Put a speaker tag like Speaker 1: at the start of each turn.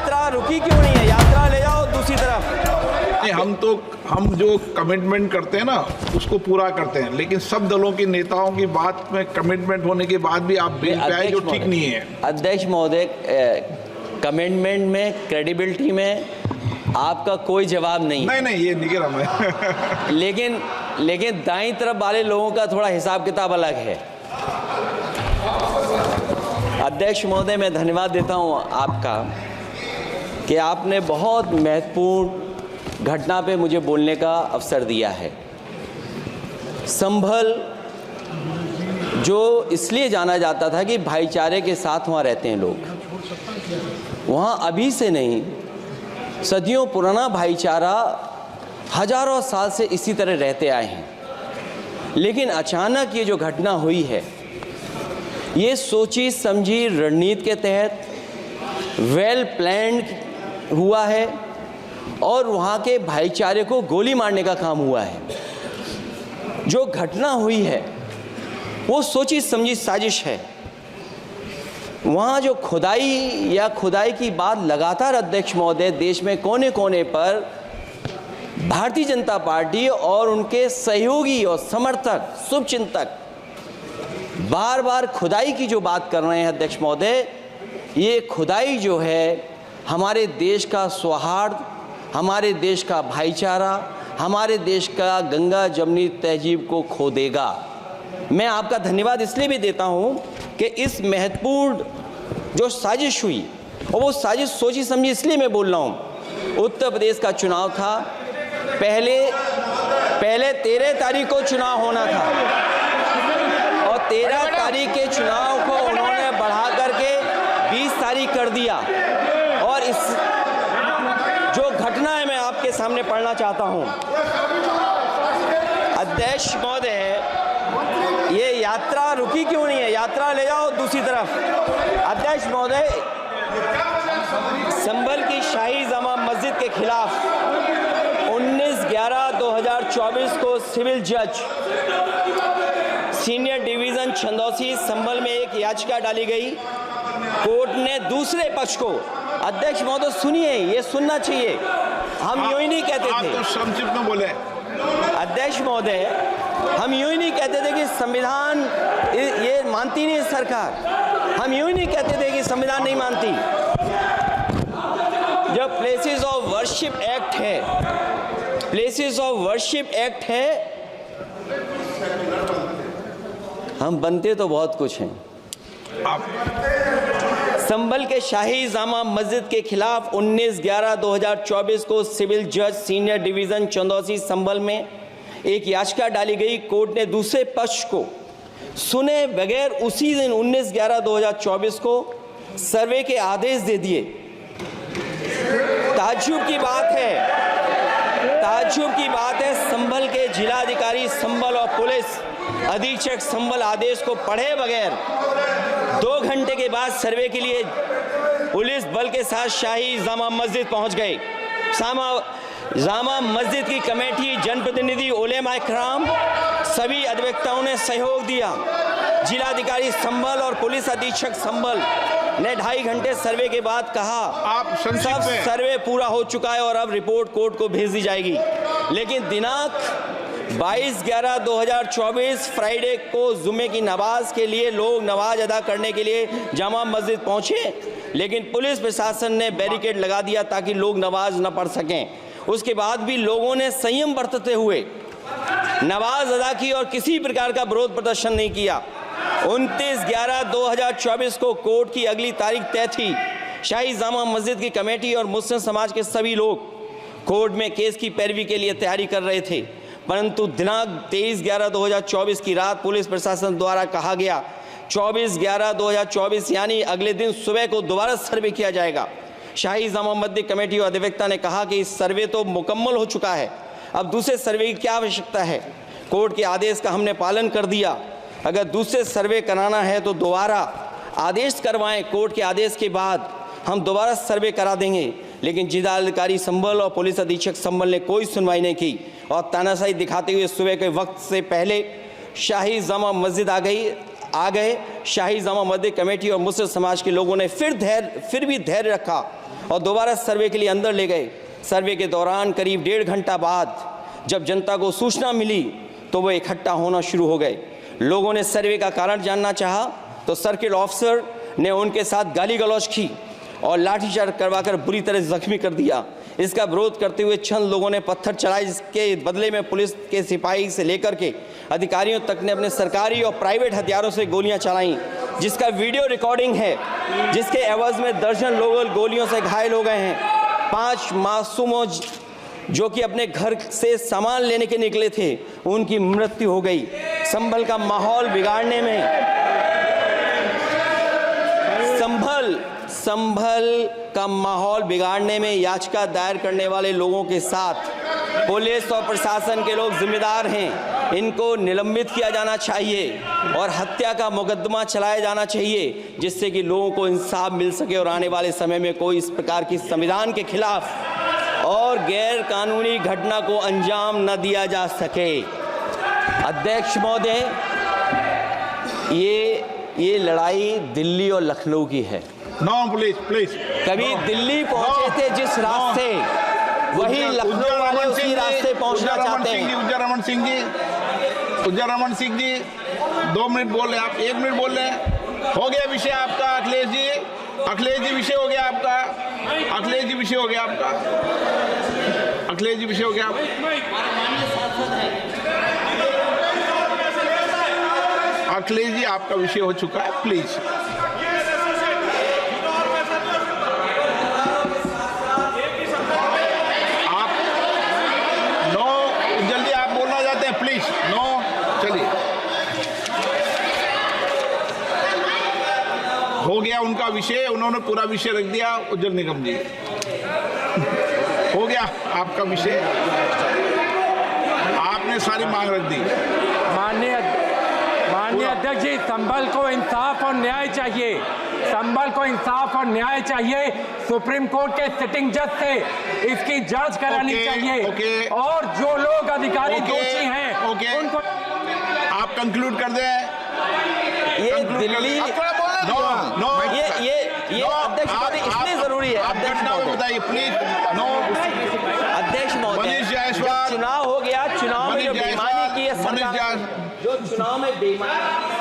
Speaker 1: यात्रा रुकी क्यों नहीं है? यात्रा ले जाओ दूसरी तरफ।
Speaker 2: हम जो कमिटमेंट करते हैं ना उसको पूरा करते हैं, लेकिन सब दलों के नेताओं की बात में कमिटमेंट होने के बाद भी आप बिल पे आए जो ठीक नहीं है।
Speaker 1: अध्यक्ष महोदय, कमिटमेंट में, क्रेडिबिलिटी में आपका कोई जवाब नहीं।
Speaker 2: नहीं ये नहीं कह रहा मैं।
Speaker 1: लेकिन दाईं तरफ वाले लोगों का थोड़ा हिसाब किताब अलग है। अध्यक्ष महोदय, मैं धन्यवाद देता हूं आपका कि आपने बहुत महत्वपूर्ण घटना पे मुझे बोलने का अवसर दिया है। संभल जो इसलिए जाना जाता था कि भाईचारे के साथ वहाँ रहते हैं लोग, वहाँ अभी से नहीं, सदियों पुराना भाईचारा हजारों साल से इसी तरह रहते आए हैं। लेकिन अचानक ये जो घटना हुई है, ये सोची समझी रणनीति के तहत वेल प्लान्ड हुआ है और वहाँ के भाईचारे को गोली मारने का काम हुआ है। जो घटना हुई है वो सोची समझी साजिश है। वहाँ जो खुदाई की बात लगातार अध्यक्ष महोदय देश में कोने कोने पर भारतीय जनता पार्टी और उनके सहयोगी और समर्थक, शुभचिंतक बार बार खुदाई की जो बात कर रहे हैं अध्यक्ष महोदय, ये खुदाई जो है हमारे देश का सौहार्द, हमारे देश का भाईचारा, हमारे देश का गंगा जमनी तहजीब को खो देगा। मैं आपका धन्यवाद इसलिए भी देता हूं कि इस महत्वपूर्ण जो साजिश हुई, और वो साजिश सोची समझी इसलिए मैं बोल रहा हूं। उत्तर प्रदेश का चुनाव था, पहले 13 तारीख को चुनाव होना था और 13 तारीख के चुनाव को उन्होंने बढ़ा करके 20 तारीख कर दिया। और इस जो घटना है मैं आपके सामने पढ़ना चाहता हूं। अध्यक्ष महोदय, ये यात्रा रुकी क्यों नहीं है? यात्रा ले जाओ दूसरी तरफ। अध्यक्ष महोदय, संभल की शाही जामा मस्जिद के खिलाफ 19/11/2024 को सिविल जज सीनियर डिवीजन छंदौसी संभल में एक याचिका डाली गई। कोर्ट ने दूसरे पक्ष को, अध्यक्ष महोदय सुनिए, ये सुनना चाहिए, हम यूं ही नहीं कहते थे।
Speaker 2: आप तो संक्षिप्त में बोले।
Speaker 1: अध्यक्ष महोदय, हम यूं ही नहीं कहते थे कि संविधान ये मानती नहीं सरकार। हम यूं ही नहीं कहते थे कि संविधान नहीं मानती। जब प्लेसेस ऑफ वर्शिप एक्ट है, प्लेसेस ऑफ वर्शिप एक्ट है, हम बनते तो बहुत कुछ हैं। संभल के शाही जामा मस्जिद के खिलाफ 19/11/2024 को सिविल जज सीनियर डिवीजन चंदौसी संभल में एक याचिका डाली गई। कोर्ट ने दूसरे पक्ष को सुने बगैर उसी दिन 19/11/2024 को सर्वे के आदेश दे दिए। ताज्जुब की बात है, संभल के जिलाधिकारी संभल और पुलिस अधीक्षक संभल आदेश को पढ़े बगैर 2 घंटे के बाद सर्वे के लिए पुलिस बल के साथ शाही जामा मस्जिद पहुंच गए। जामा मस्जिद की कमेटी, जनप्रतिनिधि, उलेमा इकराम, सभी अधिवक्ताओं ने सहयोग दिया। जिलाधिकारी संभल और पुलिस अधीक्षक संभल ने 2.5 घंटे सर्वे के बाद कहा सब सर्वे पूरा हो चुका है और अब रिपोर्ट कोर्ट को भेज दी जाएगी। लेकिन दिनांक 22/11/2024 फ्राइडे को जुमे की नमाज के लिए लोग नमाज अदा करने के लिए जामा मस्जिद पहुंचे, लेकिन पुलिस प्रशासन ने बैरिकेड लगा दिया ताकि लोग नमाज न पढ़ सकें। उसके बाद भी लोगों ने संयम बरतते हुए नमाज अदा की और किसी प्रकार का विरोध प्रदर्शन नहीं किया। 29/11/2024 को कोर्ट की अगली तारीख तय थी। शाही जामा मस्जिद की कमेटी और मुस्लिम समाज के सभी लोग कोर्ट में केस की पैरवी के लिए तैयारी कर रहे थे, परंतु दिनांक 23/11/2024 की रात पुलिस प्रशासन द्वारा कहा गया 24/11/2024 यानी अगले दिन सुबह को दोबारा सर्वे किया जाएगा। शाही जामा मस्जिद कमेटी और अधिवक्ता ने कहा कि इस सर्वे तो मुकम्मल हो चुका है, अब दूसरे सर्वे की क्या आवश्यकता है। कोर्ट के आदेश का हमने पालन कर दिया, अगर दूसरे सर्वे कराना है तो दोबारा आदेश करवाएं, कोर्ट के आदेश के बाद हम दोबारा सर्वे करा देंगे। लेकिन जिलाधिकारी संभल और पुलिस अधीक्षक संभल ने कोई सुनवाई नहीं की और तानाशाही दिखाते हुए सुबह के वक्त से पहले शाही जामा मस्जिद आ गए। शाही जामा मस्जिद कमेटी और मुस्लिम समाज के लोगों ने फिर भी धैर्य रखा और दोबारा सर्वे के लिए अंदर ले गए। सर्वे के दौरान करीब 1.5 घंटा बाद जब जनता को सूचना मिली तो वो इकट्ठा होना शुरू हो गए। लोगों ने सर्वे का कारण जानना चाहा तो सर्किल ऑफिसर ने उनके साथ गाली गलौज की और लाठीचार्ज करवाकर बुरी तरह जख्मी कर दिया। इसका विरोध करते हुए चंद लोगों ने पत्थर चलाए, जिसके बदले में पुलिस के सिपाही से लेकर के अधिकारियों तक ने अपने सरकारी और प्राइवेट हथियारों से गोलियां चलाईं, जिसका वीडियो रिकॉर्डिंग है, जिसके एवज में दर्जन लोग गोलियों से घायल हो गए हैं। 5 मासूमों जो कि अपने घर से सामान लेने के निकले थे, उनकी मृत्यु हो गई। संभल का माहौल बिगाड़ने में संभल का माहौल बिगाड़ने में याचिका दायर करने वाले लोगों के साथ पुलिस और प्रशासन के लोग जिम्मेदार हैं। इनको निलंबित किया जाना चाहिए और हत्या का मुकदमा चलाया जाना चाहिए, जिससे कि लोगों को इंसाफ मिल सके और आने वाले समय में कोई इस प्रकार की संविधान के खिलाफ और गैर कानूनी घटना को अंजाम न दिया जा सके। अध्यक्ष महोदय, ये लड़ाई दिल्ली और लखनऊ की है।
Speaker 2: नो प्लीज
Speaker 1: कभी दिल्ली पहुंचे थे जिस रास्ते, वही लखनऊ वाले उसी रास्ते पहुंचना चाहते हैं।
Speaker 2: उज्जर रमन सिंह जी 2 मिनट बोल रहे, आप 1 मिनट बोल रहे हैं। हो गया विषय आपका अखिलेश जी विषय हो गया आपका। अखिलेश जी विषय हो गया आपका। अखिलेश जी आपका विषय हो चुका है, प्लीज। हो गया उनका विषय, उन्होंने पूरा विषय रख दिया। उज्जवल निगम जी, हो गया आपका विषय, आपने सारी मांग रख दी।
Speaker 3: माननीय अध्यक्ष जी, संभल को इंसाफ और न्याय चाहिए। संभल को इंसाफ और न्याय चाहिए। सुप्रीम कोर्ट के सिटिंग जज से इसकी जांच करानी चाहिए और जो लोग अधिकारी दोषी हैं उनको
Speaker 2: आप कंक्लूड कर दें।
Speaker 1: ये दिल्ली ये अध्यक्ष महोदय इसलिए जरूरी है। अध्यक्ष महोदय बताइए प्लीज। अध्यक्ष महोदय, चुनाव हो गया, चुनाव में जो बेईमानी की है सरकार, जो चुनाव में बेईमानी